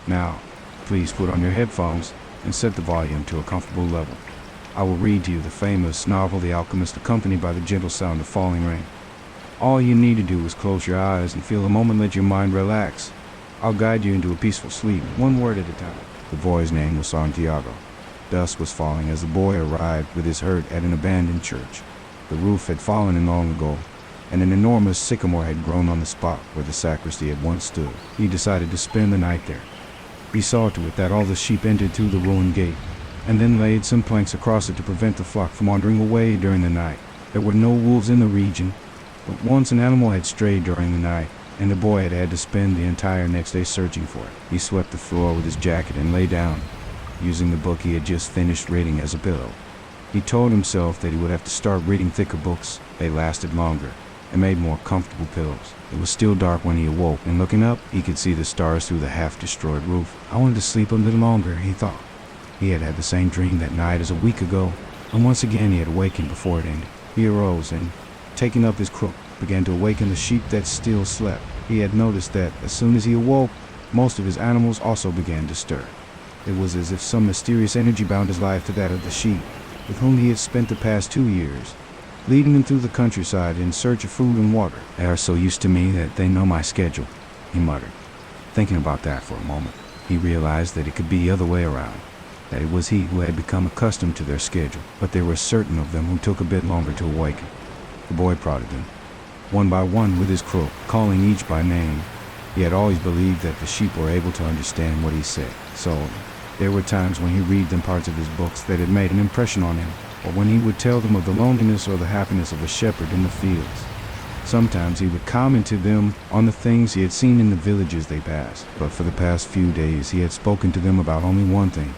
Now, please put on your headphones and set the volume to a comfortable level. I will read to you the famous novel The Alchemist, accompanied by the gentle sound of falling rain. All you need to do is close your eyes and feel a moment, let your mind relax. I'll guide you into a peaceful sleep, one word at a time. The boy's name was Santiago. Dusk was falling as the boy arrived with his herd at an abandoned church. The roof had fallen in long ago, and an enormous sycamore had grown on the spot where the sacristy had once stood. He decided to spend the night there. He saw to it that all the sheep entered through the ruined gate, and then laid some planks across it to prevent the flock from wandering away during the night. There were no wolves in the region, but once an animal had strayed during the night, and the boy had had to spend the entire next day searching for it. He swept the floor with his jacket and lay down, using the book he had just finished reading as a pillow. He told himself that he would have to start reading thicker books. They lasted longer and made more comfortable pillows. It was still dark when he awoke, and looking up, he could see the stars through the half-destroyed roof. I wanted to sleep a little longer, he thought. He had had the same dream that night as a week ago, and once again he had awakened before it ended. He arose and, taking up his crook, began to awaken the sheep that still slept. He had noticed that as soon as he awoke, most of his animals also began to stir. It was as if some mysterious energy bound his life to that of the sheep, with whom he had spent the past 2 years, leading them through the countryside in search of food and water. They are so used to me that they know my schedule, he muttered. Thinking about that for a moment, he realized that it could be the other way around, that it was he who had become accustomed to their schedule, but there were certain of them who took a bit longer to awaken. The boy prodded them, one by one with his crook, calling each by name. He had always believed that the sheep were able to understand what he said, so there were times when he read them parts of his books that had made an impression on him, or when he would tell them of the loneliness or the happiness of a shepherd in the fields. Sometimes he would comment to them on the things he had seen in the villages they passed, but for the past few days he had spoken to them about only one thing: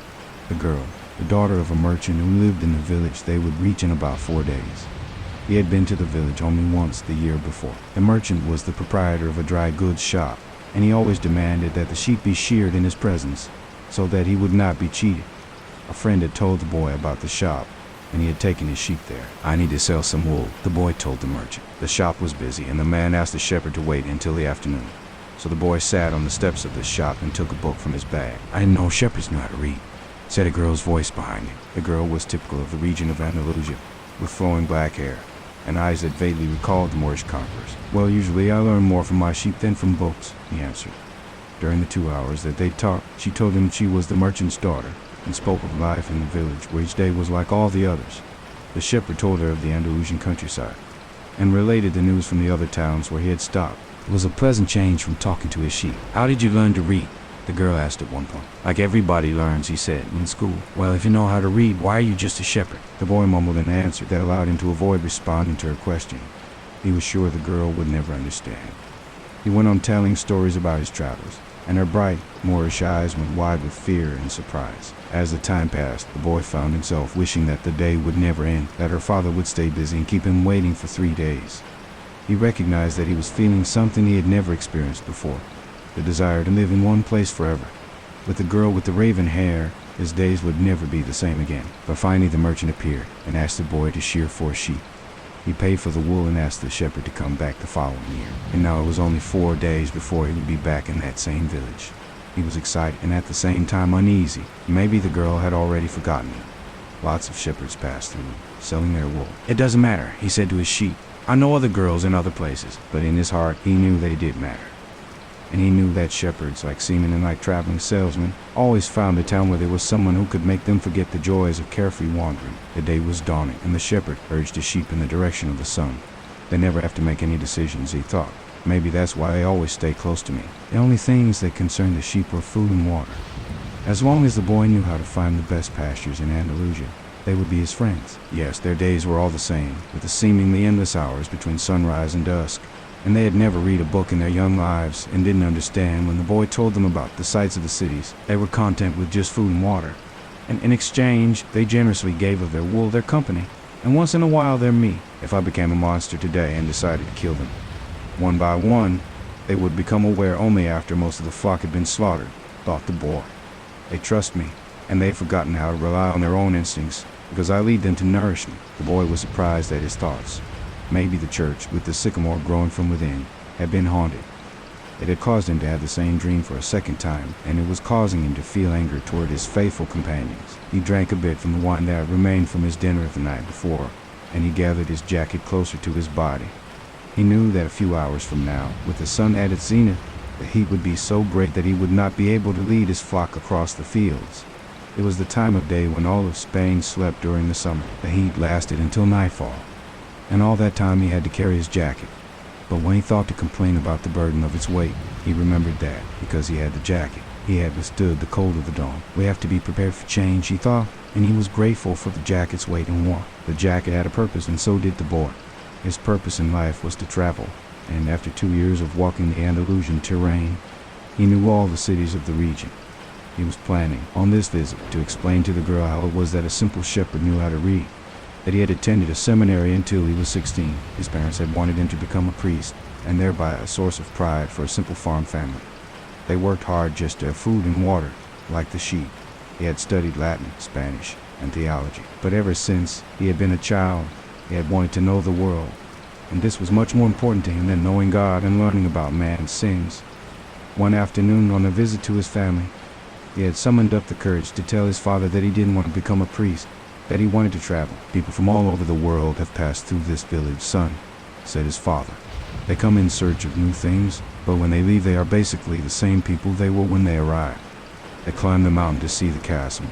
the girl, the daughter of a merchant who lived in the village they would reach in about 4 days. He had been to the village only once the year before. The merchant was the proprietor of a dry goods shop, and he always demanded that the sheep be sheared in his presence, so that he would not be cheated. A friend had told the boy about the shop, and he had taken his sheep there. I need to sell some wool, the boy told the merchant. The shop was busy, and the man asked the shepherd to wait until the afternoon. So the boy sat on the steps of the shop and took a book from his bag. I didn't know shepherds knew how to read, said a girl's voice behind him. The girl was typical of the region of Andalusia, with flowing black hair and eyes that vaguely recalled the Moorish conquerors. Well, usually I learn more from my sheep than from books, he answered. During the 2 hours that they talked, she told him she was the merchant's daughter, and spoke of life in the village, where each day was like all the others. The shepherd told her of the Andalusian countryside, and related the news from the other towns where he had stopped. It was a pleasant change from talking to his sheep. How did you learn to read? The girl asked at one point. Like everybody learns, he said, in school. Well, if you know how to read, why are you just a shepherd? The boy mumbled an answer that allowed him to avoid responding to her question. He was sure the girl would never understand. He went on telling stories about his travels, and her bright, Moorish eyes went wide with fear and surprise. As the time passed, the boy found himself wishing that the day would never end, that her father would stay busy and keep him waiting for 3 days. He recognized that he was feeling something he had never experienced before, the desire to live in one place forever. With the girl with the raven hair, his days would never be the same again. But finally the merchant appeared and asked the boy to shear 4 sheep. He paid for the wool and asked the shepherd to come back the following year. And now it was only 4 days before he would be back in that same village. He was excited and at the same time uneasy. Maybe the girl had already forgotten him. Lots of shepherds passed through, selling their wool. It doesn't matter, he said to his sheep. I know other girls in other places, but in his heart he knew they did matter. And he knew that shepherds, like seamen and like traveling salesmen, always found a town where there was someone who could make them forget the joys of carefree wandering. The day was dawning, and the shepherd urged his sheep in the direction of the sun. They never have to make any decisions, he thought. Maybe that's why they always stay close to me. The only things that concerned the sheep were food and water. As long as the boy knew how to find the best pastures in Andalusia, they would be his friends. Yes, their days were all the same, with the seemingly endless hours between sunrise and dusk. And they had never read a book in their young lives and didn't understand when the boy told them about the sights of the cities. They were content with just food and water. And in exchange, they generously gave of their wool their company, and once in a while their meat. If I became a monster today and decided to kill them, one by one, they would become aware only after most of the flock had been slaughtered, thought the boy. They trust me, and they've forgotten how to rely on their own instincts, because I lead them to nourish me. The boy was surprised at his thoughts. Maybe the church, with the sycamore growing from within, had been haunted. It had caused him to have the same dream for a second time, and it was causing him to feel anger toward his faithful companions. He drank a bit from the wine that remained from his dinner the night before, and he gathered his jacket closer to his body. He knew that a few hours from now, with the sun at its zenith, the heat would be so great that he would not be able to lead his flock across the fields. It was the time of day when all of Spain slept during the summer. The heat lasted until nightfall, and all that time he had to carry his jacket. But when he thought to complain about the burden of its weight, he remembered that, because he had the jacket, he had withstood the cold of the dawn. We have to be prepared for change, he thought, and he was grateful for the jacket's weight and warmth. The jacket had a purpose, and so did the boy. His purpose in life was to travel, and after 2 years of walking the Andalusian terrain, he knew all the cities of the region. He was planning, on this visit, to explain to the girl how it was that a simple shepherd knew how to read, that he had attended a seminary until he was 16. His parents had wanted him to become a priest, and thereby a source of pride for a simple farm family. They worked hard just to have food and water, like the sheep. He had studied Latin, Spanish, and theology, but ever since he had been a child, he had wanted to know the world, and this was much more important to him than knowing God and learning about man's sins. One afternoon, on a visit to his family, he had summoned up the courage to tell his father that he didn't want to become a priest, that he wanted to travel. People from all over the world have passed through this village, son, said his father. They come in search of new things, but when they leave they are basically the same people they were when they arrived. They climb the mountain to see the castle,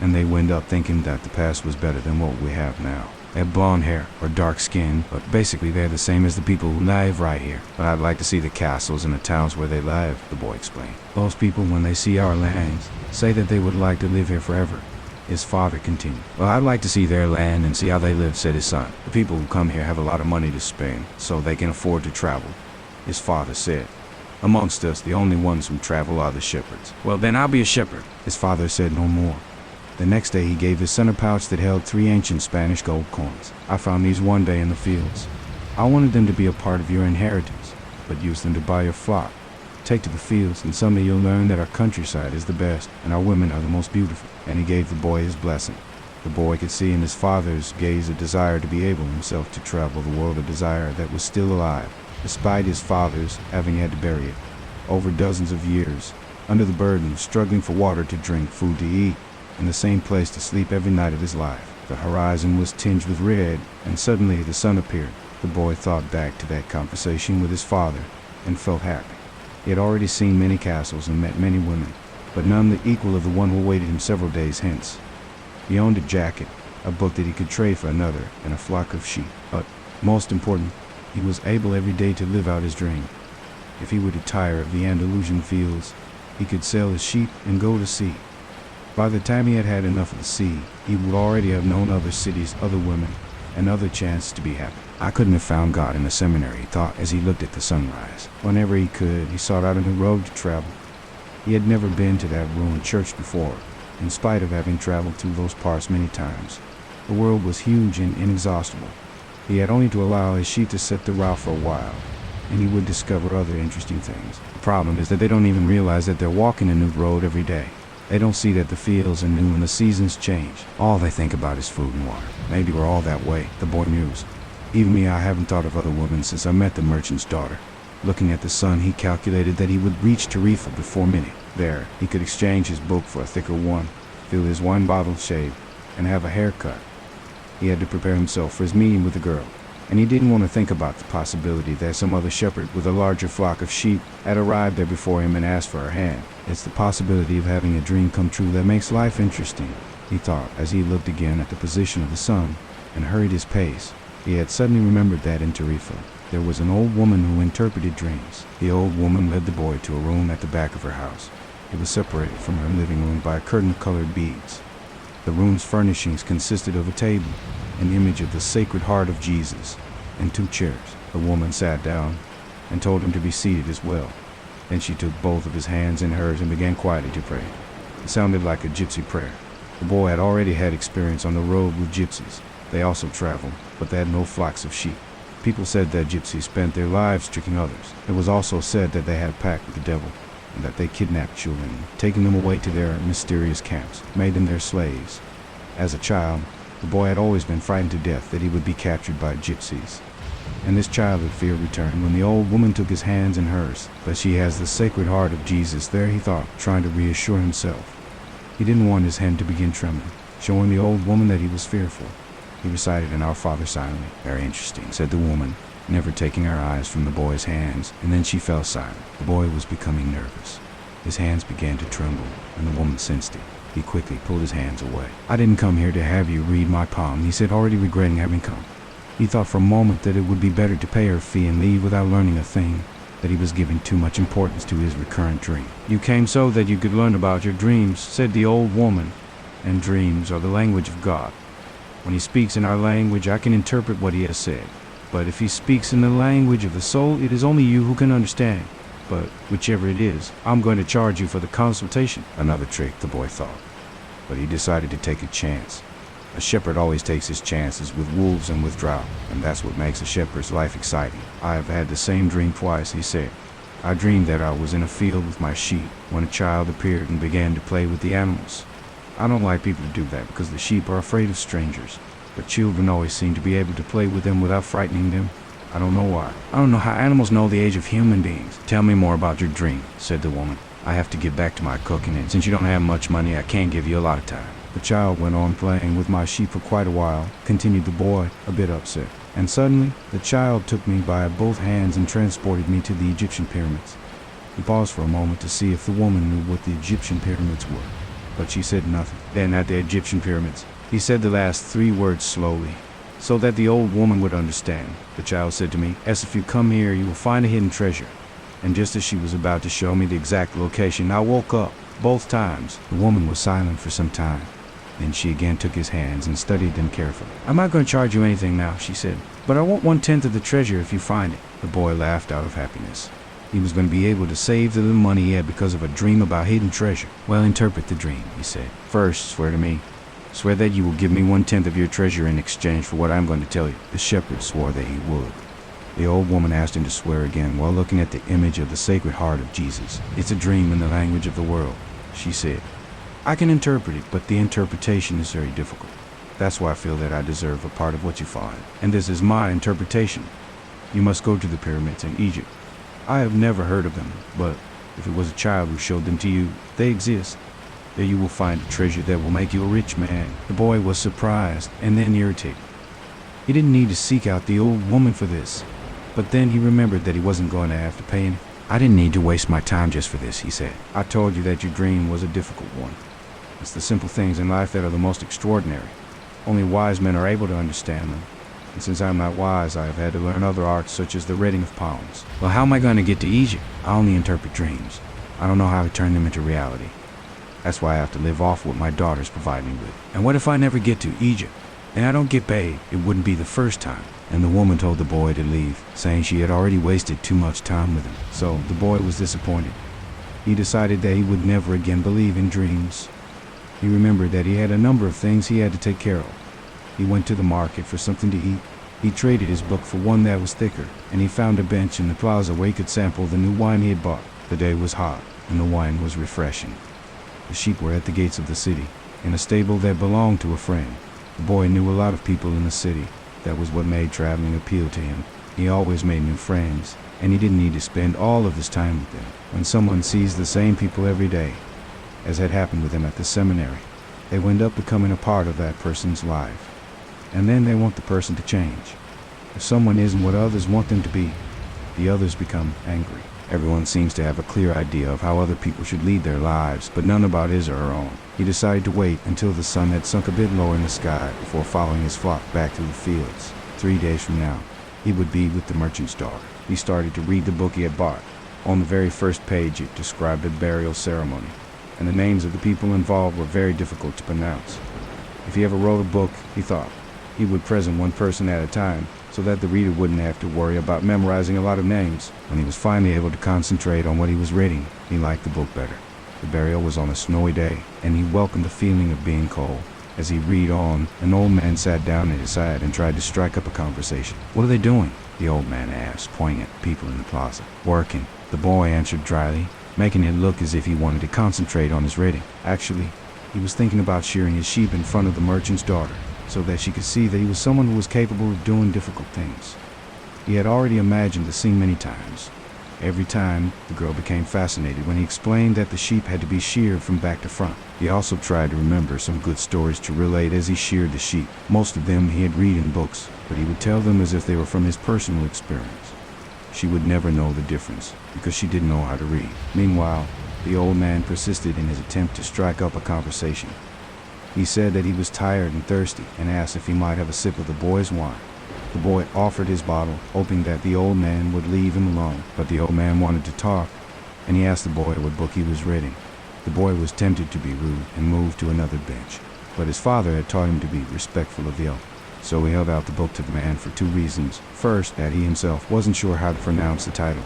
and they wind up thinking that the past was better than what we have now. They have blonde hair or dark skin, but basically they're the same as the people who live right here. But I'd like to see the castles and the towns where they live, the boy explained. Those people, when they see our lands, say that they would like to live here forever. His father continued. Well, I'd like to see their land and see how they live, said his son. The people who come here have a lot of money to spend, so they can afford to travel, his father said. Amongst us, the only ones who travel are the shepherds. Well, then I'll be a shepherd, his father said no more. The next day he gave his son a pouch that held 3 ancient Spanish gold coins. I found these one day in the fields. I wanted them to be a part of your inheritance, but use them to buy your flock. Take to the fields, and someday you'll learn that our countryside is the best, and our women are the most beautiful. And he gave the boy his blessing. The boy could see in his father's gaze a desire to be able himself to travel the world, a desire that was still alive, despite his father's having had to bury it. Over dozens of years, under the burden of struggling for water to drink, food to eat, in the same place to sleep every night of his life. The horizon was tinged with red, and suddenly the sun appeared. The boy thought back to that conversation with his father, and felt happy. He had already seen many castles and met many women, but none the equal of the one who awaited him several days hence. He owned a jacket, a book that he could trade for another, and a flock of sheep. But, most important, he was able every day to live out his dream. If he were to tire of the Andalusian fields, he could sell his sheep and go to sea. By the time he had had enough of the sea, he would already have known other cities, other women, and other chances to be happy. I couldn't have found God in the seminary, he thought as he looked at the sunrise. Whenever he could, he sought out a new road to travel. He had never been to that ruined church before, in spite of having traveled through those parts many times. The world was huge and inexhaustible. He had only to allow his sheep to set the route for a while, and he would discover other interesting things. The problem is that they don't even realize that they're walking a new road every day. They don't see that the fields are new and the seasons change. All they think about is food and water. Maybe we're all that way, the boy mused. Even me, I haven't thought of other women since I met the merchant's daughter. Looking at the sun, he calculated that he would reach Tarifa before midnight. There, he could exchange his book for a thicker one, fill his wine bottle shaved, and have a haircut. He had to prepare himself for his meeting with the girl, and he didn't want to think about the possibility that some other shepherd with a larger flock of sheep had arrived there before him and asked for her hand. It's the possibility of having a dream come true that makes life interesting, he thought as he looked again at the position of the sun and hurried his pace. He had suddenly remembered that in Tarifa there was an old woman who interpreted dreams. The old woman led the boy to a room at the back of her house. It was separated from her living room by a curtain of colored beads. The room's furnishings consisted of a table, an image of the Sacred Heart of Jesus, and 2 chairs. The woman sat down and told him to be seated as well. Then she took both of his hands in hers and began quietly to pray. It sounded like a gypsy prayer. The boy had already had experience on the road with gypsies. They also traveled, but they had no flocks of sheep. People said that gypsies spent their lives tricking others. It was also said that they had a pact with the devil, and that they kidnapped children, taking them away to their mysterious camps, made them their slaves. As a child, the boy had always been frightened to death that he would be captured by gypsies. And this childhood fear returned when the old woman took his hands in hers. But she has the sacred heart of Jesus there, he thought, trying to reassure himself. He didn't want his hand to begin trembling, showing the old woman that he was fearful. He recited an Our Father silently. Very interesting, said the woman, never taking her eyes from the boy's hands, and then she fell silent. The boy was becoming nervous. His hands began to tremble, and the woman sensed it. He quickly pulled his hands away. I didn't come here to have you read my palm, he said, already regretting having come. He thought for a moment that it would be better to pay her fee and leave without learning a thing, that he was giving too much importance to his recurrent dream. You came so that you could learn about your dreams, said the old woman, and dreams are the language of God. When he speaks in our language, I can interpret what he has said. But if he speaks in the language of the soul, it is only you who can understand. But whichever it is, I'm going to charge you for the consultation. Another trick, the boy thought. But he decided to take a chance. A shepherd always takes his chances with wolves and with drought, and that's what makes a shepherd's life exciting. I have had the same dream twice, he said. I dreamed that I was in a field with my sheep when a child appeared and began to play with the animals. I don't like people to do that because the sheep are afraid of strangers, but children always seem to be able to play with them without frightening them. I don't know why. I don't know how animals know the age of human beings. Tell me more about your dream, said the woman. I have to get back to my cooking, and since you don't have much money, I can't give you a lot of time. The child went on playing with my sheep for quite a while, continued the boy, a bit upset. And suddenly, the child took me by both hands and transported me to the Egyptian pyramids. He paused for a moment to see if the woman knew what the Egyptian pyramids were, but she said nothing. Then at the Egyptian pyramids, he said the last 3 words slowly, so that the old woman would understand. The child said to me, "As if you come here, you will find a hidden treasure." And just as she was about to show me the exact location, I woke up. Both times, the woman was silent for some time. Then she again took his hands and studied them carefully. "I'm not going to charge you anything now," she said, "but I want 1/10 of the treasure if you find it." The boy laughed out of happiness. He was going to be able to save the little money he had because of a dream about hidden treasure. "Well, interpret the dream," he said. "First, swear to me. Swear that you will give me 1/10 of your treasure in exchange for what I'm going to tell you." The shepherd swore that he would. The old woman asked him to swear again while looking at the image of the Sacred Heart of Jesus. "It's a dream in the language of the world," she said. "I can interpret it, but the interpretation is very difficult. That's why I feel that I deserve a part of what you find. And this is my interpretation. You must go to the pyramids in Egypt. I have never heard of them, but if it was a child who showed them to you, they exist. There you will find a treasure that will make you a rich man." The boy was surprised and then irritated. He didn't need to seek out the old woman for this, but then he remembered that he wasn't going to have to pay anything. "I didn't need to waste my time just for this," he said. "I told you that your dream was a difficult one. It's the simple things in life that are the most extraordinary. Only wise men are able to understand them. And since I'm not wise, I have had to learn other arts such as the reading of palms. Well, how am I going to get to Egypt? I only interpret dreams. I don't know how to turn them into reality. That's why I have to live off what my daughters provide me with. And what if I never get to Egypt? And I don't get paid? It wouldn't be the first time." And the woman told the boy to leave, saying she had already wasted too much time with him. So the boy was disappointed. He decided that he would never again believe in dreams. He remembered that he had a number of things he had to take care of. He went to the market for something to eat. He traded his book for one that was thicker, and he found a bench in the plaza where he could sample the new wine he had bought. The day was hot, and the wine was refreshing. The sheep were at the gates of the city, in a stable that belonged to a friend. The boy knew a lot of people in the city. That was what made traveling appeal to him. He always made new friends, and he didn't need to spend all of his time with them. When someone sees the same people every day, as had happened with him at the seminary, they wind up becoming a part of that person's life. And then they want the person to change. If someone isn't what others want them to be, the others become angry. Everyone seems to have a clear idea of how other people should lead their lives, but none about his or her own. He decided to wait until the sun had sunk a bit lower in the sky before following his flock back to the fields. 3 days from now, he would be with the merchant's daughter. He started to read the book he had bought. On the very first page, it described a burial ceremony, and the names of the people involved were very difficult to pronounce. If he ever wrote a book, he thought, he would present one person at a time, so that the reader wouldn't have to worry about memorizing a lot of names. When he was finally able to concentrate on what he was reading, he liked the book better. The burial was on a snowy day, and he welcomed the feeling of being cold. As he read on, an old man sat down at his side and tried to strike up a conversation. "What are they doing?" the old man asked, pointing at the people in the plaza. "Working," the boy answered dryly, making it look as if he wanted to concentrate on his reading. Actually, he was thinking about shearing his sheep in front of the merchant's daughter, so that she could see that he was someone who was capable of doing difficult things. He had already imagined the scene many times. Every time, the girl became fascinated when he explained that the sheep had to be sheared from back to front. He also tried to remember some good stories to relate as he sheared the sheep. Most of them he had read in books, but he would tell them as if they were from his personal experience. She would never know the difference, because she didn't know how to read. Meanwhile, the old man persisted in his attempt to strike up a conversation. He said that he was tired and thirsty, and asked if he might have a sip of the boy's wine. The boy offered his bottle, hoping that the old man would leave him alone, but the old man wanted to talk, and he asked the boy what book he was reading. The boy was tempted to be rude and moved to another bench, but his father had taught him to be respectful of the elder. So he held out the book to the man for two reasons. First, that he himself wasn't sure how to pronounce the title,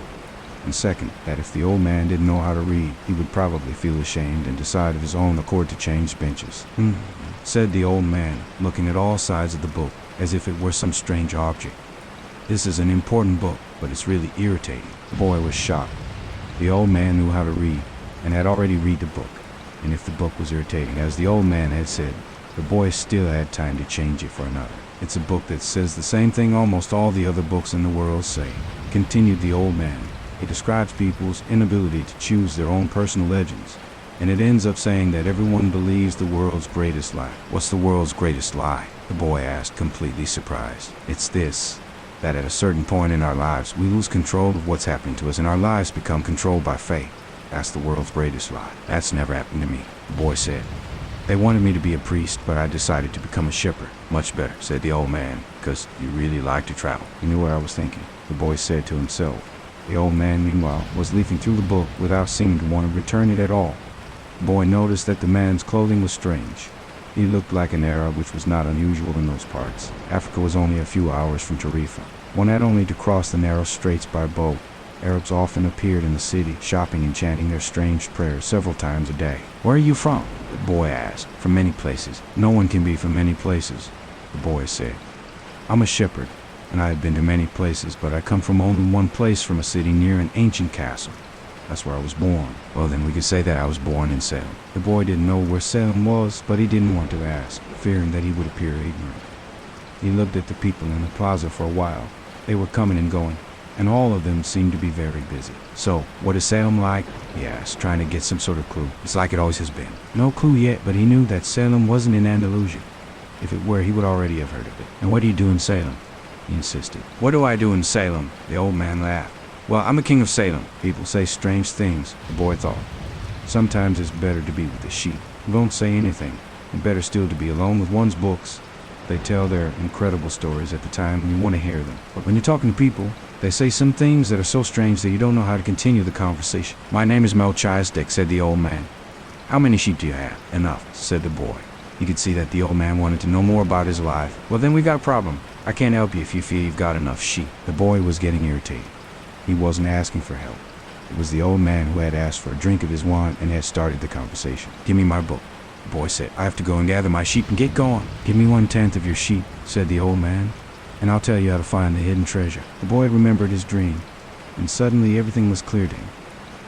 and second, that if the old man didn't know how to read, he would probably feel ashamed and decide of his own accord to change benches. Said the old man, looking at all sides of the book, as if it were some strange object. This is an important book, but it's really irritating. The boy was shocked. The old man knew how to read, and had already read the book, and if the book was irritating, as the old man had said, the boy still had time to change it for another. It's a book that says the same thing almost all the other books in the world say, continued the old man. It describes people's inability to choose their own personal legends, and it ends up saying that everyone believes the world's greatest lie. What's the world's greatest lie? The boy asked, completely surprised. It's this, that at a certain point in our lives, we lose control of what's happening to us, and our lives become controlled by fate. That's the world's greatest lie. That's never happened to me, the boy said. They wanted me to be a priest, but I decided to become a shepherd. Much better, said the old man, because you really like to travel. You knew what I was thinking, the boy said to himself. The old man, meanwhile, was leafing through the book without seeming to want to return it at all. The boy noticed that the man's clothing was strange. He looked like an Arab, which was not unusual in those parts. Africa was only a few hours from Tarifa. One had only to cross the narrow straits by boat. Arabs often appeared in the city, shopping and chanting their strange prayers several times a day. Where are you from? The boy asked. From many places. No one can be from many places, the boy said. I'm a shepherd, and I have been to many places, but I come from only one place, from a city near an ancient castle. That's where I was born. Well, then we could say that I was born in Salem. The boy didn't know where Salem was, but he didn't want to ask, fearing that he would appear ignorant. He looked at the people in the plaza for a while. They were coming and going, and all of them seemed to be very busy. So, what is Salem like? He asked, trying to get some sort of clue. It's like it always has been. No clue yet, but he knew that Salem wasn't in Andalusia. If it were, he would already have heard of it. And what do you do in Salem? He insisted. What do I do in Salem? The old man laughed. Well, I'm the king of Salem. People say strange things, the boy thought. Sometimes it's better to be with the sheep, who don't say anything, and better still to be alone with one's books. They tell their incredible stories at the time when you want to hear them. But when you're talking to people, they say some things that are so strange that you don't know how to continue the conversation. My name is Melchizedek, said the old man. How many sheep do you have? Enough, said the boy. You could see that the old man wanted to know more about his life. Well, then we got a problem. I can't help you if you feel you've got enough sheep. The boy was getting irritated. He wasn't asking for help. It was the old man who had asked for a drink of his wine and had started the conversation. Give me my book, the boy said. I have to go and gather my sheep and get going. Give me 1/10 of your sheep, said the old man, and I'll tell you how to find the hidden treasure. The boy remembered his dream, and suddenly everything was clear to him.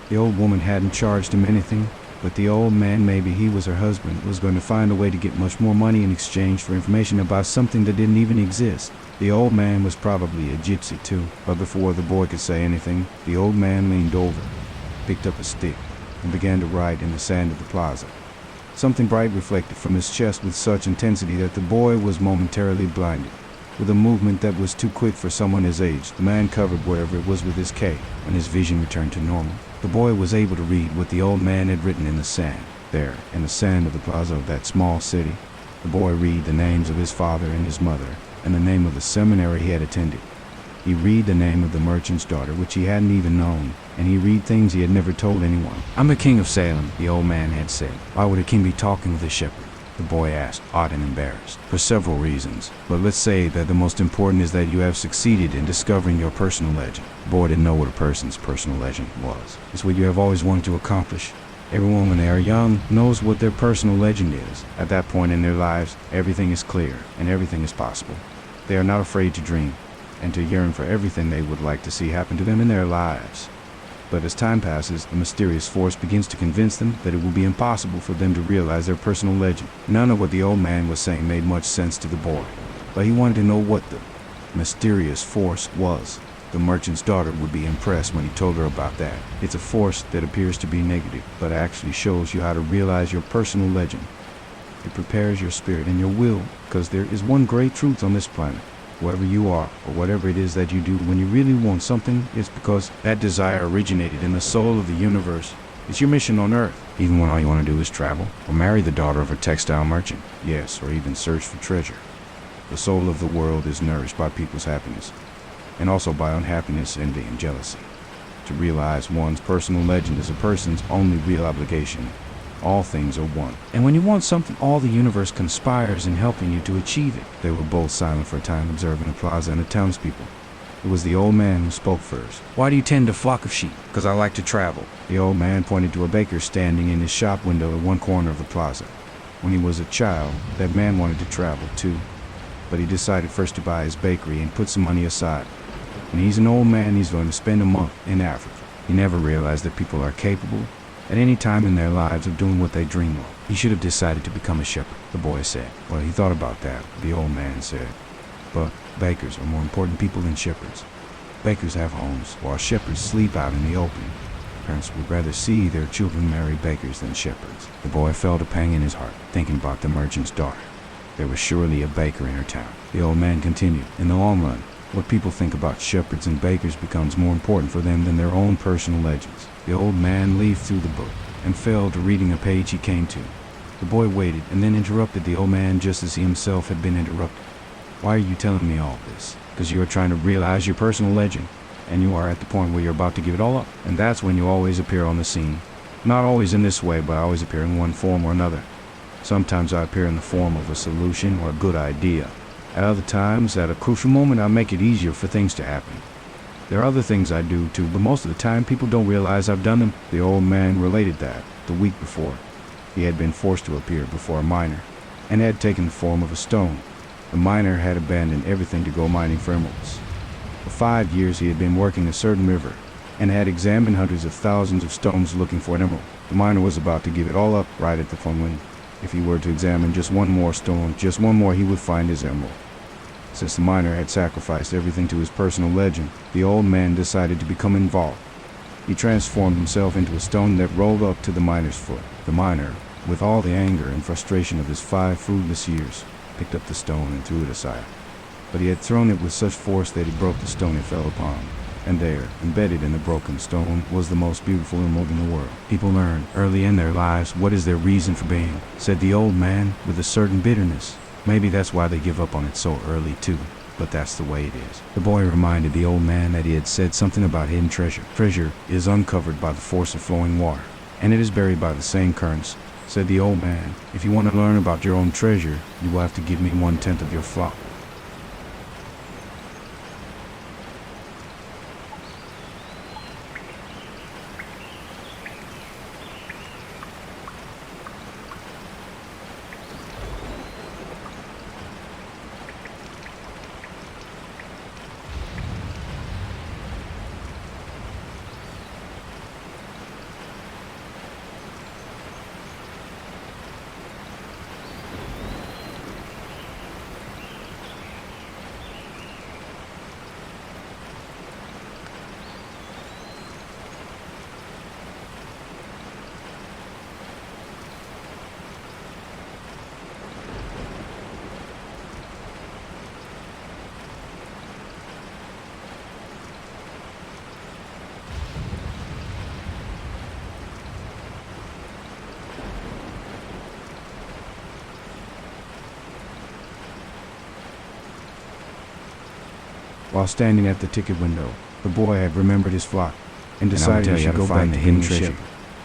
The old woman hadn't charged him anything, but the old man, maybe he was her husband, was going to find a way to get much more money in exchange for information about something that didn't even exist. The old man was probably a gypsy too, but before the boy could say anything, the old man leaned over, picked up a stick, and began to write in the sand of the plaza. Something bright reflected from his chest with such intensity that the boy was momentarily blinded. With a movement that was too quick for someone his age, the man covered wherever it was with his K. When his vision returned to normal, the boy was able to read what the old man had written in the sand. There, in the sand of the plaza of that small city, the boy read the names of his father and his mother, and the name of the seminary he had attended. He read the name of the merchant's daughter, which he hadn't even known, and he read things he had never told anyone. I'm the king of Salem, the old man had said. Why would a king be talking with a shepherd? The boy asked, odd and embarrassed. For several reasons, but let's say that the most important is that you have succeeded in discovering your personal legend. The boy didn't know what a person's personal legend was. It's what you have always wanted to accomplish. Everyone, when they are young, knows what their personal legend is. At that point in their lives, everything is clear and everything is possible. They are not afraid to dream and to yearn for everything they would like to see happen to them in their lives. But as time passes, a mysterious force begins to convince them that it will be impossible for them to realize their personal legend. None of what the old man was saying made much sense to the boy, but he wanted to know what the mysterious force was. The merchant's daughter would be impressed when he told her about that. It's a force that appears to be negative, but actually shows you how to realize your personal legend. It prepares your spirit and your will, because there is one great truth on this planet. Whoever you are, or whatever it is that you do, when you really want something, it's because that desire originated in the soul of the universe. It's your mission on Earth, even when all you want to do is travel, or marry the daughter of a textile merchant, yes, or even search for treasure. The soul of the world is nourished by people's happiness, and also by unhappiness, envy, and jealousy. To realize one's personal legend is a person's only real obligation. All things are one. And when you want something, all the universe conspires in helping you to achieve it. They were both silent for a time, observing the plaza and the townspeople. It was the old man who spoke first. "Why do you tend a flock of sheep?" "Because I like to travel." The old man pointed to a baker standing in his shop window at one corner of the plaza. When he was a child, that man wanted to travel too. But he decided first to buy his bakery and put some money aside. When he's an old man, he's going to spend a month in Africa. He never realized that people are capable at any time in their lives of doing what they dream of. He should have decided to become a shepherd, the boy said. Well, he thought about that, the old man said. But bakers are more important people than shepherds. Bakers have homes, while shepherds sleep out in the open. Parents would rather see their children marry bakers than shepherds. The boy felt a pang in his heart, thinking about the merchant's daughter. There was surely a baker in her town. The old man continued, "In the long run, what people think about shepherds and bakers becomes more important for them than their own personal legends." The old man leafed through the book and fell to reading a page he came to. The boy waited and then interrupted the old man just as he himself had been interrupted. "Why are you telling me all this?" "Because you are trying to realize your personal legend, and you are at the point where you're about to give it all up. And that's when you always appear on the scene. Not always in this way, but I always appear in one form or another. Sometimes I appear in the form of a solution or a good idea. At other times, at a crucial moment, I make it easier for things to happen. There are other things I do too, but most of the time people don't realize I've done them." The old man related that, the week before, he had been forced to appear before a miner, and had taken the form of a stone. The miner had abandoned everything to go mining for emeralds. For 5 years he had been working a certain river, and had examined hundreds of thousands of stones looking for an emerald. The miner was about to give it all up right at the point when, if he were to examine just one more stone, just one more, he would find his emerald. Since the miner had sacrificed everything to his personal legend, the old man decided to become involved. He transformed himself into a stone that rolled up to the miner's foot. The miner, with all the anger and frustration of his 5 fruitless years, picked up the stone and threw it aside. But he had thrown it with such force that he broke the stone it fell upon. And there, embedded in the broken stone, was the most beautiful emerald in the world. "People learn early in their lives what is their reason for being," said the old man with a certain bitterness. "Maybe that's why they give up on it so early too, but that's the way it is." The boy reminded the old man that he had said something about hidden treasure. "Treasure is uncovered by the force of flowing water, and it is buried by the same currents," said the old man. "If you want to learn about your own treasure, you will have to give me 1/10 of your flock." While standing at the ticket window, the boy had remembered his flock and decided he should go back to hidden treasure.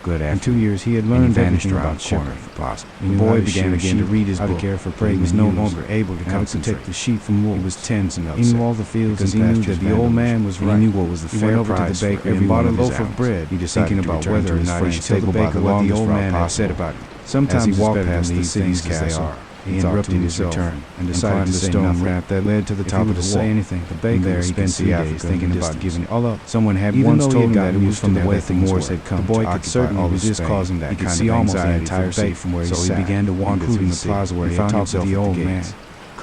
Good. In 2 years, he had learned everything about shepherds. The boy began again to read his book. How to care for prey. He was no longer able to concentrate the sheep from wolves. He was tense and upset. He knew all the fields and pastures. He knew that the old man was right. He knew what was the fair price for every bakery and bought a loaf of bread. He decided about whether or not he should tell the baker what the old man had said about him. Sometimes he walked past the city's castle. He interrupted his return and decided to say stone ramp that led to the top of the wall. The baker would spend 3 days thinking about giving it all up. Someone had once told him that it was from the way the Moors had come. The boy could certainly resist causing that kind of anxiety from where he sat. So he began to wander through the plaza where he found himself the old man,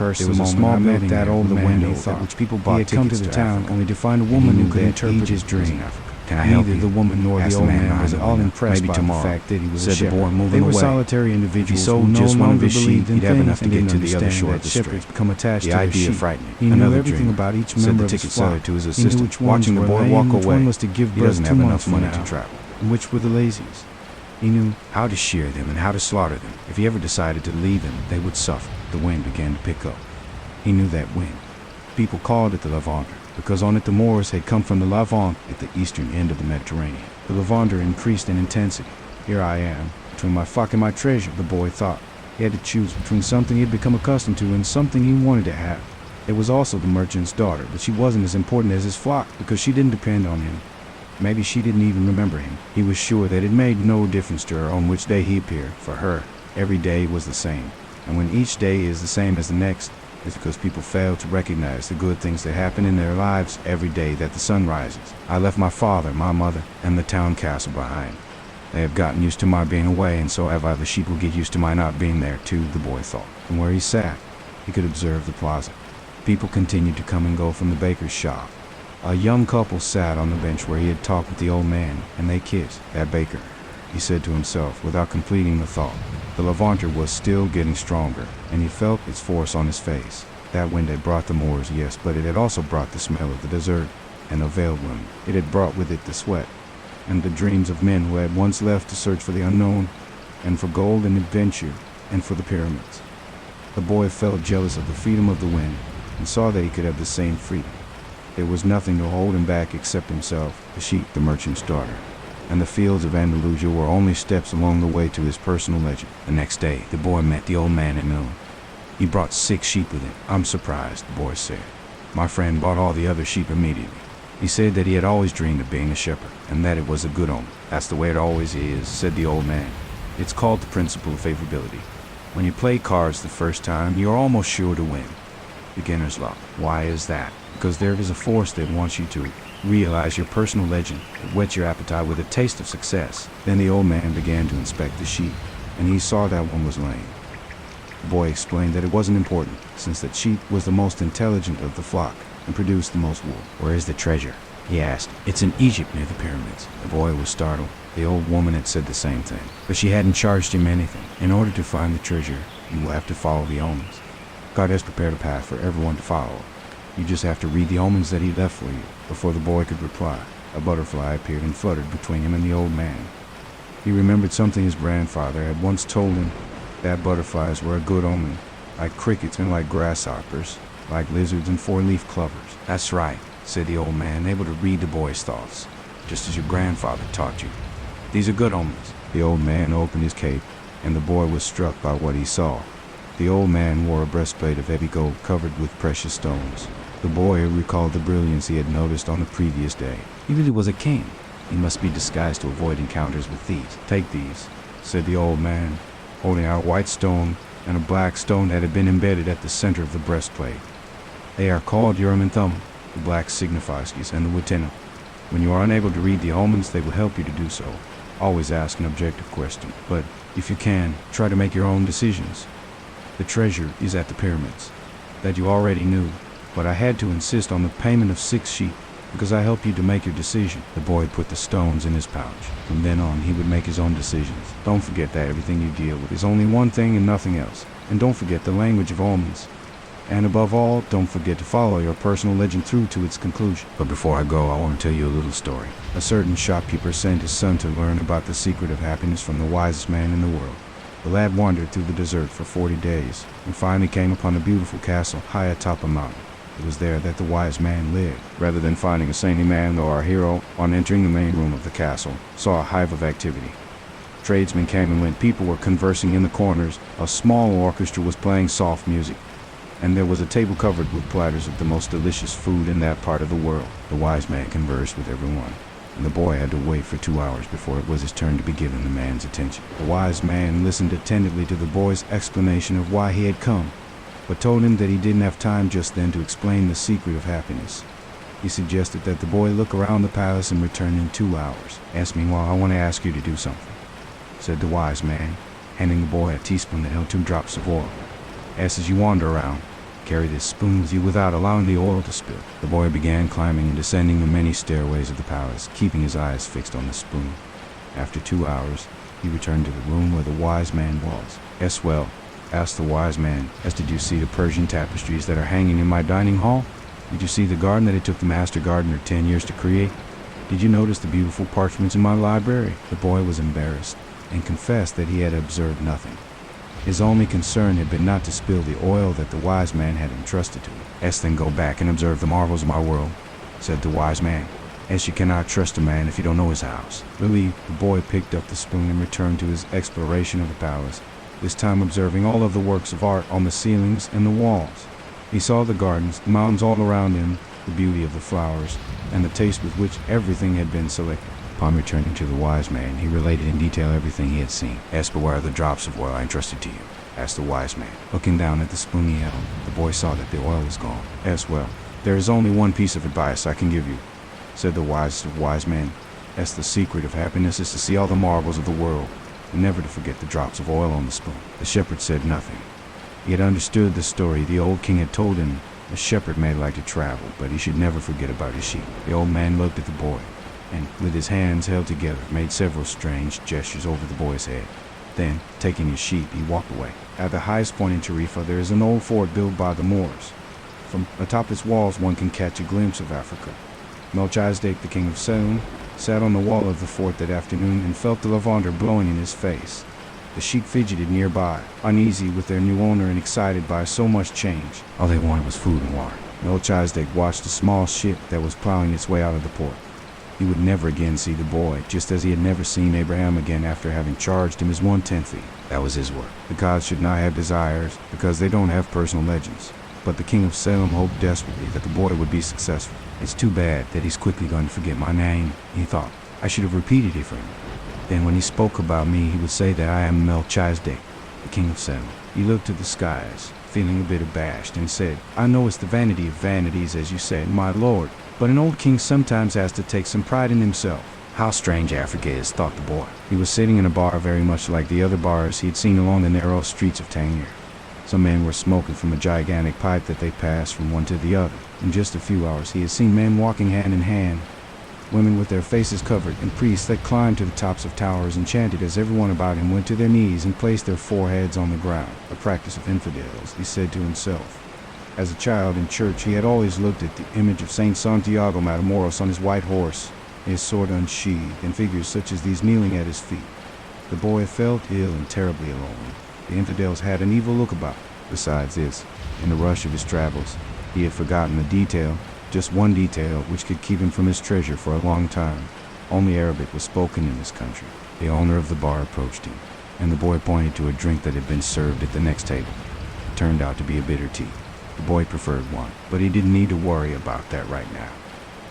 curse There the was a moment small I met building that that old old man window thought which people bought he had come to tickets the to town Africa. only to find a And he woman knew who could that interpret his Egypt was in dream. Africa. Can I help Neither you? the woman nor Asked the the old man man behind was the at all window. impressed Maybe by tomorrow, the fact that he was said a the shepherd. boy, moving They were away. solitary If he individuals sold who just no one of longer his sheep, believed in he'd have things enough to and get didn't to the other understand shore that of the shepherds stream. become attached The to their idea sheep. frightened him. He knew Another everything dreamer about each said member the of his ticket flock. seller to his He knew assistant, which ones watching the were boy lame, walk which away. one was to give He birth doesn't 2 have months enough from money to now, travel. and which were the laziest. He knew How to shear them and how to slaughter them. If he ever decided to leave them, they would suffer. The wind began to pick up. he knew that wind. People called it the Levanter, because on it the Moors had come from the Levant at the eastern end of the Mediterranean. The Levanter increased in intensity. Here I am, between my flock and my treasure, the boy thought. He had to choose between something he had become accustomed to and something he wanted to have. It was also the merchant's daughter, but she wasn't as important as his flock because she didn't depend on him. Maybe she didn't even remember him. He was sure that it made no difference to her on which day he appeared. For her, every day was the same. And when each day is the same as the next, it's because people fail to recognize the good things that happen in their lives every day that the sun rises. I left my father, my mother, and the town castle behind. They have gotten used to my being away, and so have I. The sheep will get used to my not being there, too, the boy thought. From where he sat, he could observe the plaza. People continued to come and go from the baker's shop. A young couple sat on the bench where he had talked with the old man, and they kissed. That baker, he said to himself, without completing the thought. The Levanter was still getting stronger, and he felt its force on his face. That wind had brought the Moors, yes, but it had also brought the smell of the desert and the veiled women. It had brought with it the sweat and the dreams of men who had once left to search for the unknown, and for gold and adventure, and for the pyramids. The boy felt jealous of the freedom of the wind, and saw that he could have the same freedom. There was nothing to hold him back except himself, the sheep, the merchant's daughter, and the fields of Andalusia were only steps along the way to his personal legend. The next day, the boy met the old man at noon. He brought 6 sheep with him. I'm surprised, the boy said. My friend bought all the other sheep immediately. He said that he had always dreamed of being a shepherd, and that it was a good omen. That's the way it always is, said the old man. It's called the principle of favorability. When you play cards the first time, you're almost sure to win. Beginner's luck. Why is that? Because there is a force that wants you to realize your personal legend, that whets your appetite with a taste of success. Then the old man began to inspect the sheep, and he saw that one was lame. The boy explained that it wasn't important, since that sheep was the most intelligent of the flock and produced the most wool. Where is the treasure? He asked. It's in Egypt near the pyramids. The boy was startled. The old woman had said the same thing, but she hadn't charged him anything. In order to find the treasure, you will have to follow the omens. God has prepared a path for everyone to follow. You just have to read the omens that he left for you. Before the boy could reply, a butterfly appeared and fluttered between him and the old man. He remembered something his grandfather had once told him, that butterflies were a good omen, like crickets and like grasshoppers, like lizards and 4-leaf clovers. That's right, said the old man, able to read the boy's thoughts, just as your grandfather taught you. These are good omens. The old man opened his cape, and the boy was struck by what he saw. The old man wore a breastplate of heavy gold covered with precious stones. The boy recalled the brilliance he had noticed on the previous day. He really was a king. He must be disguised to avoid encounters with thieves. Take these, said the old man, holding out a white stone and a black stone that had been embedded at the center of the breastplate. They are called Urim and Thummim. The black signifies and the Witena. When you are unable to read the omens, they will help you to do so. Always ask an objective question, but if you can, try to make your own decisions. The treasure is at the pyramids. That you already knew, but I had to insist on the payment of 6 sheep, because I help you to make your decision. The boy put the stones in his pouch. From then on, he would make his own decisions. Don't forget that everything you deal with is only one thing and nothing else. And don't forget the language of omens. And above all, don't forget to follow your personal legend through to its conclusion. But before I go, I want to tell you a little story. A certain shopkeeper sent his son to learn about the secret of happiness from the wisest man in the world. The lad wandered through the desert for 40 days, and finally came upon a beautiful castle high atop a mountain. It was there that the wise man lived. Rather than finding a saintly man, though our hero, on entering the main room of the castle, saw a hive of activity. Tradesmen came and went, people were conversing in the corners, a small orchestra was playing soft music, and there was a table covered with platters of the most delicious food in that part of the world. The wise man conversed with everyone, and the boy had to wait for 2 hours before it was his turn to be given the man's attention. The wise man listened attentively to the boy's explanation of why he had come, but told him that he didn't have time just then to explain the secret of happiness. He suggested that the boy look around the palace and return in 2 hours. Meanwhile, I want to ask you to do something, said the wise man, handing the boy a teaspoon that held 2 drops of oil. As you wander around, Carry this spoon with you without allowing the oil to spill." The boy began climbing and descending the many stairways of the palace, keeping his eyes fixed on the spoon. After 2 hours, he returned to the room where the wise man was. "Yes, well," asked the wise man, "did you see the Persian tapestries that are hanging in my dining hall? Did you see the garden that it took the master gardener 10 years to create? Did you notice the beautiful parchments in my library?" The boy was embarrassed and confessed that he had observed nothing. His only concern had been not to spill the oil that the wise man had entrusted to him. "Then go back and observe the marvels of my world," said the wise man. "You cannot trust a man if you don't know his house." Relieved, the boy picked up the spoon and returned to his exploration of the palace, this time observing all of the works of art on the ceilings and the walls. He saw the gardens, the mountains all around him, the beauty of the flowers, and the taste with which everything had been selected. Upon returning to the wise man, he related in detail everything he had seen. "But where are the drops of oil I entrusted to you?" asked the wise man. Looking down at the spoon he held, the boy saw that the oil was gone. "Well, there is only one piece of advice I can give you," said the wise man. "The secret of happiness is to see all the marvels of the world, and never to forget the drops of oil on the spoon." The shepherd said nothing. He had understood the story the old king had told him. A shepherd may like to travel, but he should never forget about his sheep. The old man looked at the boy, and, with his hands held together, made several strange gestures over the boy's head. Then, taking his sheep, he walked away. At the highest point in Tarifa, there is an old fort built by the Moors. From atop its walls, one can catch a glimpse of Africa. Melchizedek, the king of Salem, sat on the wall of the fort that afternoon and felt the lavender blowing in his face. The sheep fidgeted nearby, uneasy with their new owner and excited by so much change. All they wanted was food and water. Melchizedek watched a small ship that was plowing its way out of the port. He would never again see the boy, just as he had never seen Abraham again after having charged him his 1/10 fee. That was his work. The gods should not have desires, because they don't have personal legends. But the king of Salem hoped desperately that the boy would be successful. "It's too bad that he's quickly going to forget my name," he thought. "I should have repeated it for him. Then when he spoke about me, he would say that I am Melchizedek, the king of Salem." He looked to the skies, feeling a bit abashed, and said, "I know it's the vanity of vanities, as you said, my lord, but an old king sometimes has to take some pride in himself." How strange Africa is, thought the boy. He was sitting in a bar very much like the other bars he had seen along the narrow streets of Tangier. Some men were smoking from a gigantic pipe that they passed from one to the other. In just a few hours he had seen men walking hand in hand, women with their faces covered, and priests that climbed to the tops of towers and chanted as everyone about him went to their knees and placed their foreheads on the ground. A practice of infidels, he said to himself. As a child in church, he had always looked at the image of Saint Santiago Matamoros on his white horse, his sword unsheathed, and figures such as these kneeling at his feet. The boy felt ill and terribly alone. The infidels had an evil look about. Besides this, in the rush of his travels, he had forgotten a detail, just one detail, which could keep him from his treasure for a long time. Only Arabic was spoken in this country. The owner of the bar approached him, and the boy pointed to a drink that had been served at the next table. It turned out to be a bitter tea. The boy preferred one, but he didn't need to worry about that right now.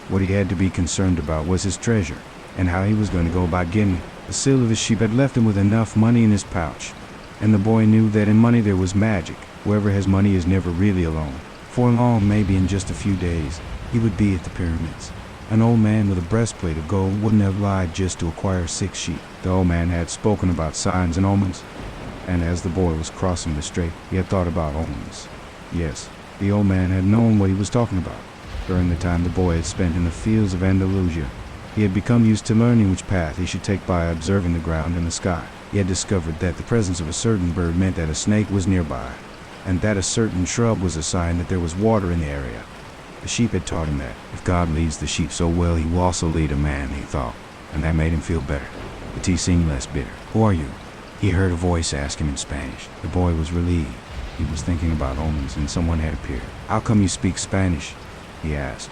What he had to be concerned about was his treasure, and how he was going to go about getting it. The sale of his sheep had left him with enough money in his pouch, and the boy knew that in money there was magic. Whoever has money is never really alone. For long, maybe in just a few days, he would be at the pyramids. An old man with a breastplate of gold wouldn't have lied just to acquire 6 sheep. The old man had spoken about signs and omens, and as the boy was crossing the strait, he had thought about omens. Yes, the old man had known what he was talking about. During the time the boy had spent in the fields of Andalusia, he had become used to learning which path he should take by observing the ground and the sky. He had discovered that the presence of a certain bird meant that a snake was nearby, and that a certain shrub was a sign that there was water in the area. The sheep had taught him that if God leads the sheep so well, he will also lead a man, he thought, and that made him feel better. The tea seemed less bitter. "Who are you?" he heard a voice ask him in Spanish. The boy was relieved. He was thinking about omens, and someone had appeared. "How come you speak Spanish?" he asked.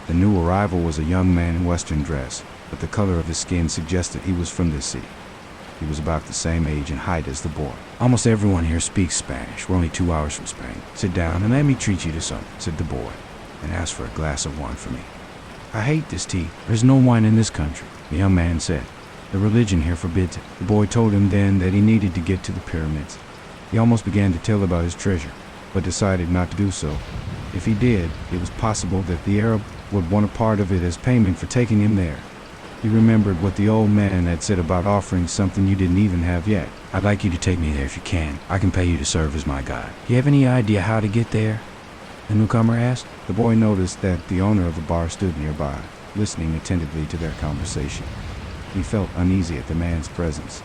The new arrival was a young man in Western dress, but the color of his skin suggested he was from this city. He was about the same age and height as the boy. "Almost everyone here speaks Spanish. We're only 2 hours from Spain. Sit down and let me treat you to something," said the boy, and asked for a glass of wine for me. "I hate this tea. There's no wine in this country," the young man said. "The religion here forbids it." The boy told him then that he needed to get to the pyramids. He almost began to tell about his treasure, but decided not to do so. If he did, it was possible that the Arab would want a part of it as payment for taking him there. He remembered what the old man had said about offering something you didn't even have yet. "I'd like you to take me there if you can. I can pay you to serve as my guide." "Do you have any idea how to get there?" the newcomer asked. The boy noticed that the owner of the bar stood nearby, listening attentively to their conversation. He felt uneasy at the man's presence,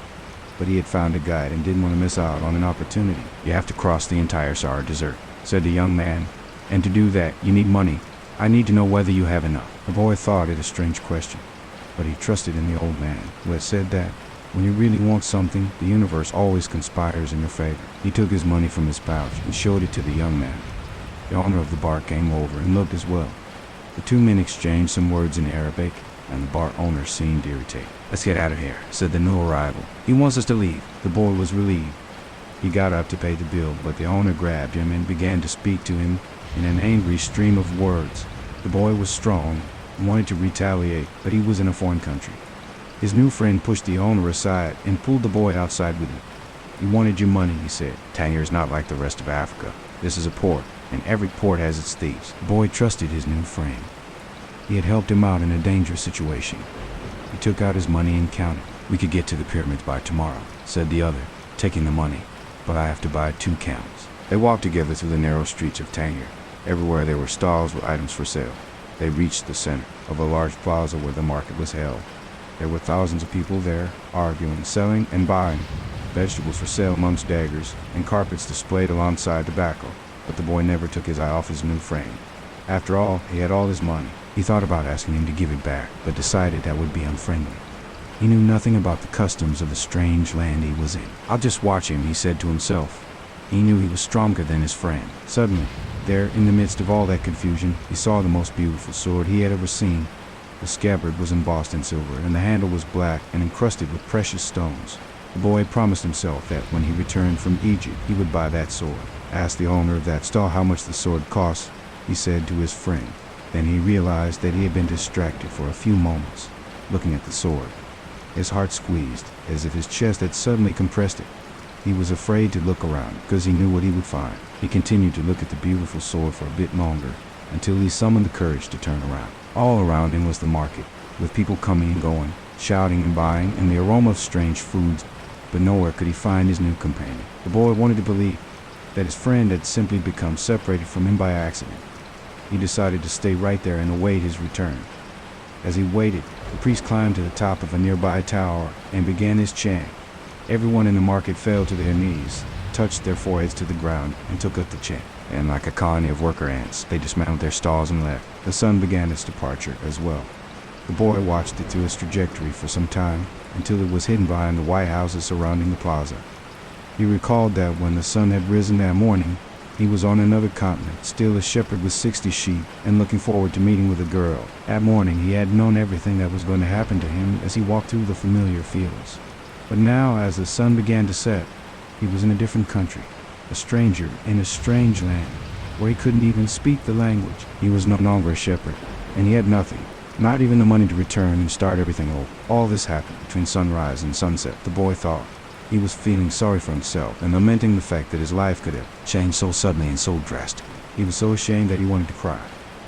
but he had found a guide and didn't want to miss out on an opportunity. "You have to cross the entire Sahara Desert," said the young man, "and to do that, you need money. I need to know whether you have enough." The boy thought it a strange question, but he trusted in the old man, who had said that when you really want something, the universe always conspires in your favor. He took his money from his pouch and showed it to the young man. The owner of the bar came over and looked as well. The two men exchanged some words in Arabic, and the bar owner seemed irritated. "Let's get out of here," said the new arrival. "He wants us to leave." The boy was relieved. He got up to pay the bill, but the owner grabbed him and began to speak to him in an angry stream of words. The boy was strong and wanted to retaliate, but he was in a foreign country. His new friend pushed the owner aside and pulled the boy outside with him. "You wanted your money," he said. "Tangier is not like the rest of Africa. This is a port, and every port has its thieves." The boy trusted his new friend. He had helped him out in a dangerous situation. He took out his money and counted. "We could get to the pyramids by tomorrow," said the other, taking the money, "but I have to buy 2 camels." They walked together through the narrow streets of Tangier. Everywhere there were stalls with items for sale. They reached the center of a large plaza where the market was held. There were thousands of people there, arguing, selling, and buying. Vegetables for sale amongst daggers, and carpets displayed alongside tobacco. But the boy never took his eye off his new friend. After all, he had all his money. He thought about asking him to give it back, but decided that would be unfriendly. He knew nothing about the customs of the strange land he was in. "I'll just watch him," he said to himself. He knew he was stronger than his friend. Suddenly, there, in the midst of all that confusion, he saw the most beautiful sword he had ever seen. The scabbard was embossed in silver, and the handle was black and encrusted with precious stones. The boy promised himself that when he returned from Egypt, he would buy that sword. Asked the owner of that stall how much the sword cost, he said to his friend. Then he realized that he had been distracted for a few moments, looking at the sword. His heart squeezed, as if his chest had suddenly compressed it. He was afraid to look around, because he knew what he would find. He continued to look at the beautiful sword for a bit longer, until he summoned the courage to turn around. All around him was the market, with people coming and going, shouting and buying, and the aroma of strange foods, but nowhere could he find his new companion. The boy wanted to believe that his friend had simply become separated from him by accident. He decided to stay right there and await his return. As he waited, the priest climbed to the top of a nearby tower and began his chant. Everyone in the market fell to their knees, touched their foreheads to the ground, and took up the chant. And like a colony of worker ants, they dismantled their stalls and left. The sun began its departure as well. The boy watched it through its trajectory for some time, until it was hidden behind the white houses surrounding the plaza. He recalled that when the sun had risen that morning, he was on another continent, still a shepherd with 60 sheep, and looking forward to meeting with a girl. That morning he had known everything that was going to happen to him as he walked through the familiar fields. But now, as the sun began to set, he was in a different country, a stranger in a strange land, where he couldn't even speak the language. He was no longer a shepherd, and he had nothing, not even the money to return and start everything over. All this happened between sunrise and sunset, the boy thought. He was feeling sorry for himself and lamenting the fact that his life could have changed so suddenly and so drastically. He was so ashamed that he wanted to cry.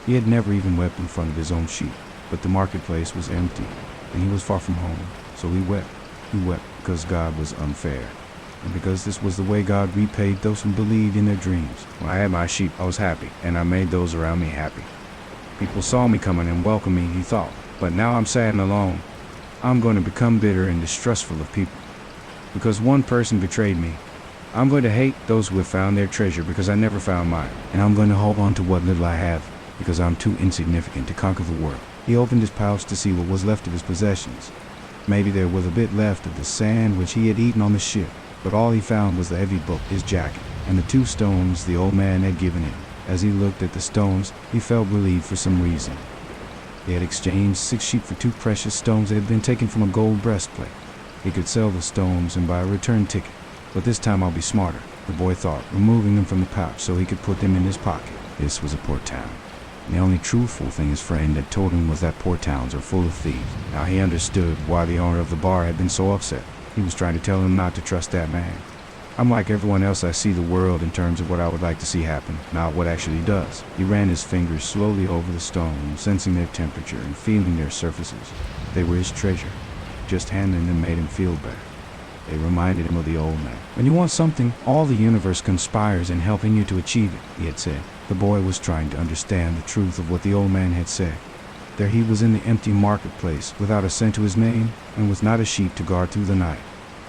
He had never even wept in front of his own sheep, but the marketplace was empty, and he was far from home, so he wept. He wept because God was unfair, and because this was the way God repaid those who believed in their dreams. When I had my sheep, I was happy, and I made those around me happy. People saw me coming and welcomed me, he thought, but now I'm sad and alone. I'm going to become bitter and distrustful of people, because one person betrayed me. I'm going to hate those who have found their treasure because I never found mine, and I'm going to hold on to what little I have because I'm too insignificant to conquer the world. He opened his pouch to see what was left of his possessions. Maybe there was a bit left of the sand which he had eaten on the ship, but all he found was the heavy book, his jacket, and the 2 stones the old man had given him. As he looked at the stones, he felt relieved for some reason. He had exchanged 6 sheep for 2 precious stones that had been taken from a gold breastplate. He could sell the stones and buy a return ticket, but this time I'll be smarter, the boy thought, removing them from the pouch so he could put them in his pocket. This was a port town. The only truthful thing his friend had told him was that port towns are full of thieves. Now he understood why the owner of the bar had been so upset. He was trying to tell him not to trust that man. I'm like everyone else. I see the world in terms of what I would like to see happen, not what actually does. He ran his fingers slowly over the stones, sensing their temperature and feeling their surfaces. They were his treasure. Just handling them made him feel better. They reminded him of the old man. When you want something, all the universe conspires in helping you to achieve it, he had said. The boy was trying to understand the truth of what the old man had said. There he was in the empty marketplace, without a cent to his name, and with not a sheep to guard through the night.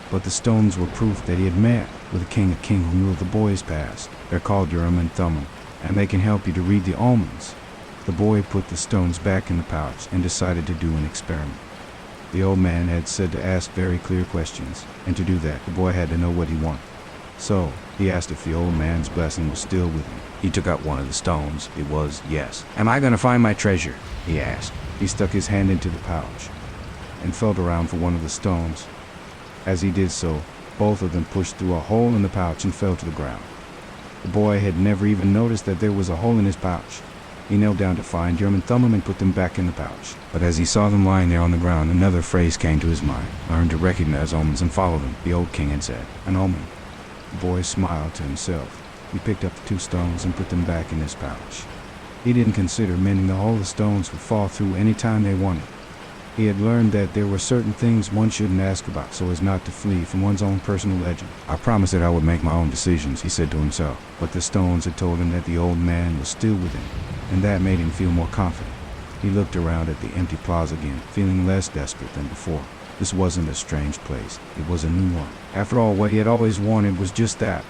But the stones were proof that he had met with a king who knew of the boy's past. They're called Urim and Thummim, and they can help you to read the omens. The boy put the stones back in the pouch and decided to do an experiment. The old man had said to ask very clear questions, and to do that, the boy had to know what he wanted. So, he asked if the old man's blessing was still with him. He took out one of the stones. It was yes. "Am I going to find my treasure?" he asked. He stuck his hand into the pouch and felt around for one of the stones. As he did so, both of them pushed through a hole in the pouch and fell to the ground. The boy had never even noticed that there was a hole in his pouch. He knelt down to find Urim and Thummim and put them back in the pouch. But as he saw them lying there on the ground, another phrase came to his mind. "Learn to recognize omens and follow them," the old king had said. An omen. The boy smiled to himself. He picked up the 2 stones and put them back in his pouch. He didn't consider mending the hole the stones would fall through any time they wanted. He had learned that there were certain things one shouldn't ask about so as not to flee from one's own personal legend. "I promised that I would make my own decisions," he said to himself. But the stones had told him that the old man was still with him, and that made him feel more confident. He looked around at the empty plaza again, feeling less desperate than before. This wasn't a strange place. It was a new one. After all, what he had always wanted was just that,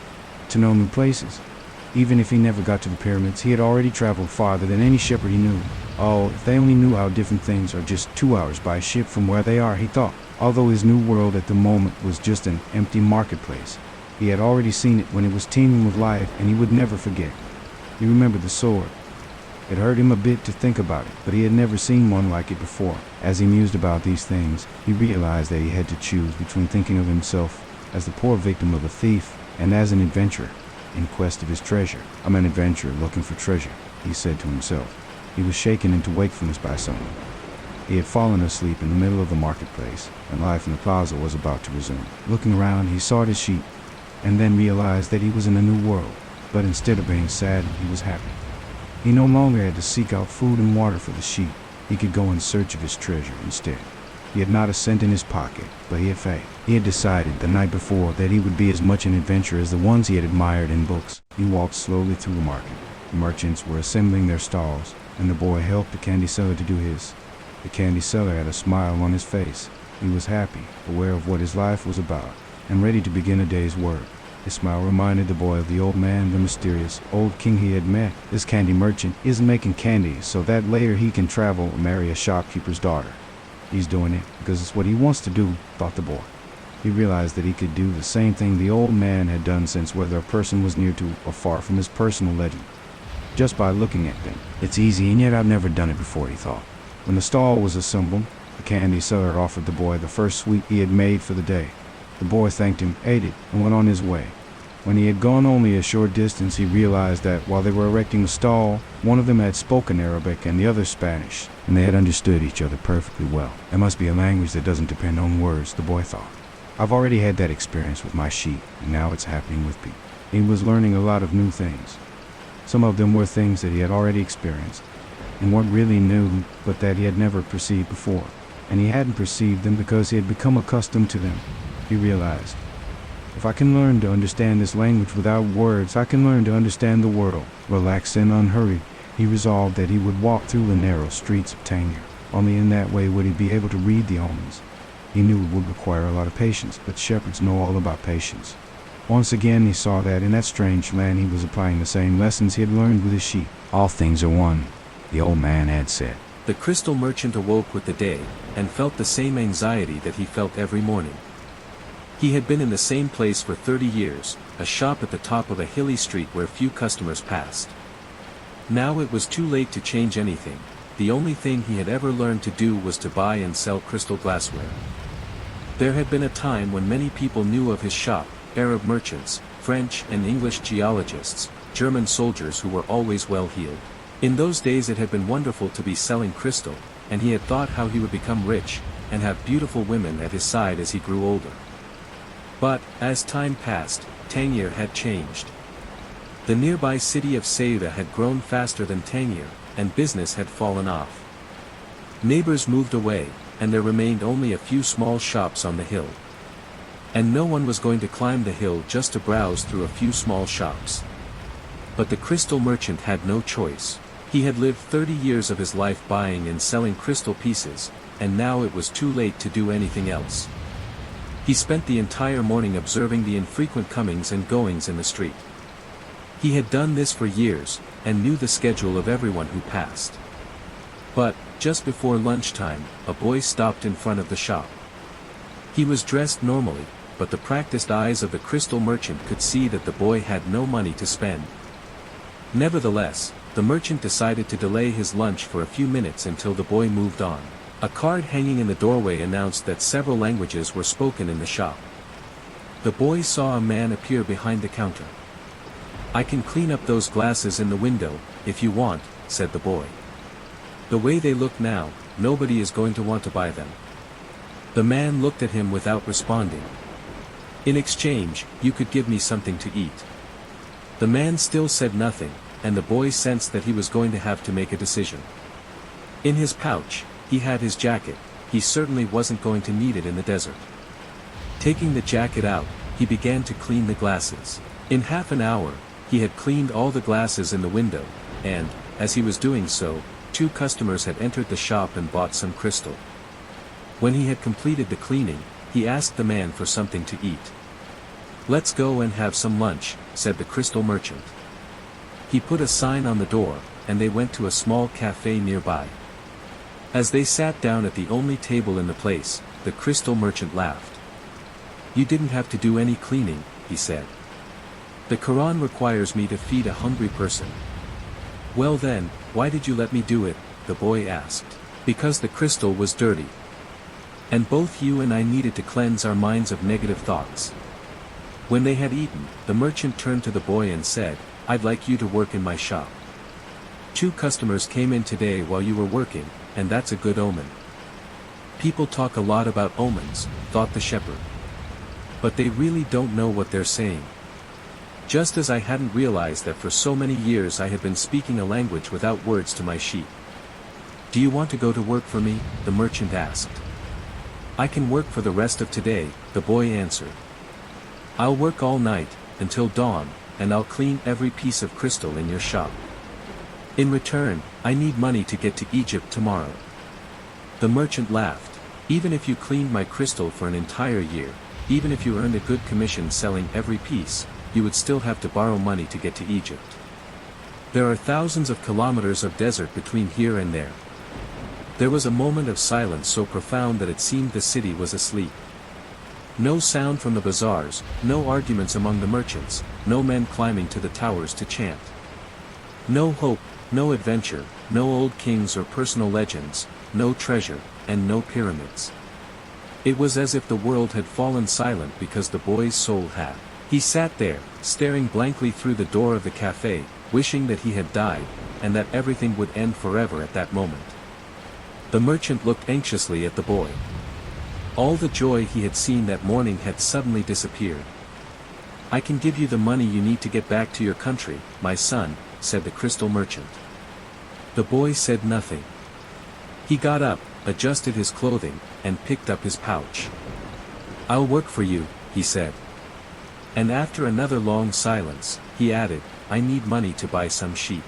to know new places. Even if he never got to the pyramids, he had already traveled farther than any shepherd he knew. Oh, if they only knew how different things are just 2 hours by ship from where they are, he thought. Although his new world at the moment was just an empty marketplace, he had already seen it when it was teeming with life, and he would never forget. He remembered the sword. It hurt him a bit to think about it, but he had never seen one like it before. As he mused about these things, he realized that he had to choose between thinking of himself as the poor victim of a thief and as an adventurer in quest of his treasure. "I'm an adventurer looking for treasure," he said to himself. He was shaken into wakefulness by someone. He had fallen asleep in the middle of the marketplace, and life in the plaza was about to resume. Looking around, he saw his sheep, and then realized that he was in a new world. But instead of being sad, he was happy. He no longer had to seek out food and water for the sheep. He could go in search of his treasure instead. He had not a cent in his pocket, but he had faith. He had decided the night before that he would be as much an adventurer as the ones he had admired in books. He walked slowly through the market. The merchants were assembling their stalls, and the boy helped the candy seller to do his. The candy seller had a smile on his face. He was happy, aware of what his life was about, and ready to begin a day's work. His smile reminded the boy of the old man, the mysterious old king he had met. This candy merchant isn't making candy so that later he can travel or marry a shopkeeper's daughter. He's doing it because it's what he wants to do, thought the boy. He realized that he could do the same thing the old man had done since whether a person was near to or far from his personal legend. Just by looking at them. It's easy, and yet I've never done it before, he thought. When the stall was assembled, the candy seller offered the boy the first sweet he had made for the day. The boy thanked him, ate it, and went on his way. When he had gone only a short distance, he realized that while they were erecting the stall, one of them had spoken Arabic and the other Spanish, and they had understood each other perfectly well. It must be a language that doesn't depend on words, the boy thought. I've already had that experience with my sheep, and now it's happening with me. He was learning a lot of new things. Some of them were things that he had already experienced, and weren't really new, but that he had never perceived before. And he hadn't perceived them because he had become accustomed to them. He realized, if I can learn to understand this language without words, I can learn to understand the world. Relaxed and unhurried, he resolved that he would walk through the narrow streets of Tangier. Only in that way would he be able to read the omens. He knew it would require a lot of patience, but shepherds know all about patience. Once again he saw that in that strange land he was applying the same lessons he had learned with his sheep. All things are one, the old man had said. The crystal merchant awoke with the day, and felt the same anxiety that he felt every morning. He had been in the same place for 30 years, a shop at the top of a hilly street where few customers passed. Now it was too late to change anything. The only thing he had ever learned to do was to buy and sell crystal glassware. There had been a time when many people knew of his shop, Arab merchants, French and English geologists, German soldiers who were always well-heeled. In those days it had been wonderful to be selling crystal, and he had thought how he would become rich, and have beautiful women at his side as he grew older. But, as time passed, Tangier had changed. The nearby city of Ceuta had grown faster than Tangier, and business had fallen off. Neighbors moved away, and there remained only a few small shops on the hill. And no one was going to climb the hill just to browse through a few small shops. But the crystal merchant had no choice. He had lived 30 years of his life buying and selling crystal pieces, and now it was too late to do anything else. He spent the entire morning observing the infrequent comings and goings in the street. He had done this for years, and knew the schedule of everyone who passed. But, just before lunchtime, a boy stopped in front of the shop. He was dressed normally, but the practiced eyes of the crystal merchant could see that the boy had no money to spend. Nevertheless, the merchant decided to delay his lunch for a few minutes until the boy moved on. A card hanging in the doorway announced that several languages were spoken in the shop. The boy saw a man appear behind the counter. "I can clean up those glasses in the window, if you want," said the boy. "The way they look now, nobody is going to want to buy them." The man looked at him without responding. "In exchange, you could give me something to eat." The man still said nothing, and the boy sensed that he was going to have to make a decision. In his pouch, he had his jacket. He certainly wasn't going to need it in the desert. Taking the jacket out, he began to clean the glasses. In half an hour, he had cleaned all the glasses in the window, and, as he was doing so, 2 customers had entered the shop and bought some crystal. When he had completed the cleaning, he asked the man for something to eat. "Let's go and have some lunch," said the crystal merchant. He put a sign on the door, and they went to a small cafe nearby. As they sat down at the only table in the place, the crystal merchant laughed. "You didn't have to do any cleaning," he said. "The Quran requires me to feed a hungry person." "Well then, why did you let me do it?" the boy asked. "Because the crystal was dirty. And both you and I needed to cleanse our minds of negative thoughts." When they had eaten, the merchant turned to the boy and said, "I'd like you to work in my shop. 2 customers came in today while you were working, and that's a good omen." "People talk a lot about omens," thought the shepherd. "But they really don't know what they're saying." Just as I hadn't realized that for so many years I had been speaking a language without words to my sheep. "Do you want to go to work for me?" the merchant asked. "I can work for the rest of today," the boy answered. "I'll work all night, until dawn, and I'll clean every piece of crystal in your shop. In return, I need money to get to Egypt tomorrow." The merchant laughed. "Even if you cleaned my crystal for an entire year, even if you earned a good commission selling every piece, you would still have to borrow money to get to Egypt. There are thousands of kilometers of desert between here and there." There was a moment of silence so profound that it seemed the city was asleep. No sound from the bazaars, no arguments among the merchants, no men climbing to the towers to chant. No hope, no adventure, no old kings or personal legends, no treasure, and no pyramids. It was as if the world had fallen silent because the boy's soul had. He sat there, staring blankly through the door of the cafe, wishing that he had died, and that everything would end forever at that moment. The merchant looked anxiously at the boy. All the joy he had seen that morning had suddenly disappeared. "I can give you the money you need to get back to your country, my son," said the crystal merchant. The boy said nothing. He got up, adjusted his clothing, and picked up his pouch. "I'll work for you," he said. And after another long silence, he added, "I need money to buy some sheep."